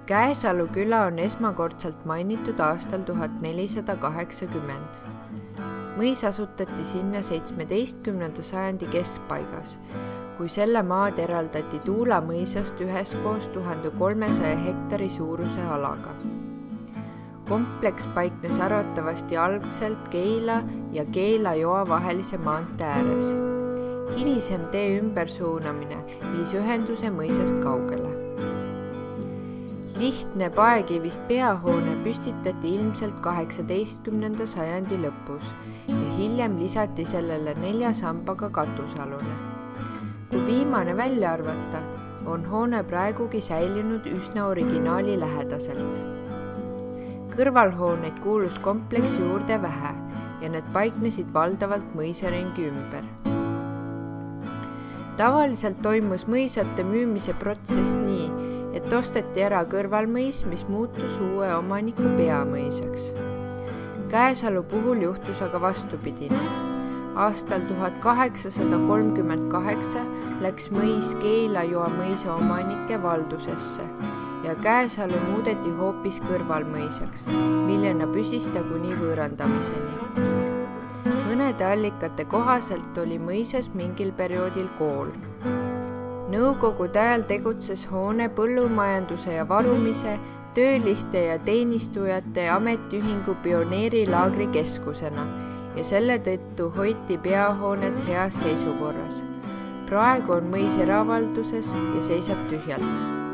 Käesalu küla on esmakordselt mainitud aastal 1480. Mõis asutati sinna 17. sajandi keskpaigas, kui selle maad eraldati Tuula mõisast üheskoos 1300 hektari suuruse alaga. Kompleks paiknes arvatavasti algselt Keila ja Keila joa vahelise maantee ääres. Hilisem tee ümbersuunamine viis ühenduse mõisast kaugele. Lihtne paekivist peahoone püstitati ilmselt 18. sajandi lõpus ja hiljem lisati sellele 4 sambaga katusalune. Kui viimane välja arvata, on hoone praegugi säilinud üsna originaali lähedaselt. Kõrvalhooneid kuulus kompleksi juurde vähe ja need paiknesid valdavalt mõisaringi ümber. Tavaliselt toimus mõisate müümise protsess nii, et osteti ära kõrvalmõis, mis muutus uue omaniku peamõisaks. Käesalu puhul juhtus aga vastupidine. Aastal 1838 läks mõis Keila joa mõisa omanike valdusesse ja Käesalu muudeti hoopis kõrvalmõisaks, millena püsis ta kuni võõrandamiseni. Mõnede allikate kohaselt oli mõisas mingil perioodil kool. Nõukogude ajal tegutses hoone põllumajanduse ja varumise, tööliste ja teenistujate ametiühingu pioneerilaagri keskusena ja selle tõttu hoiti peahoonet heas seisukorras. Praegu on mõis eravalduses ja seisab tühjalt.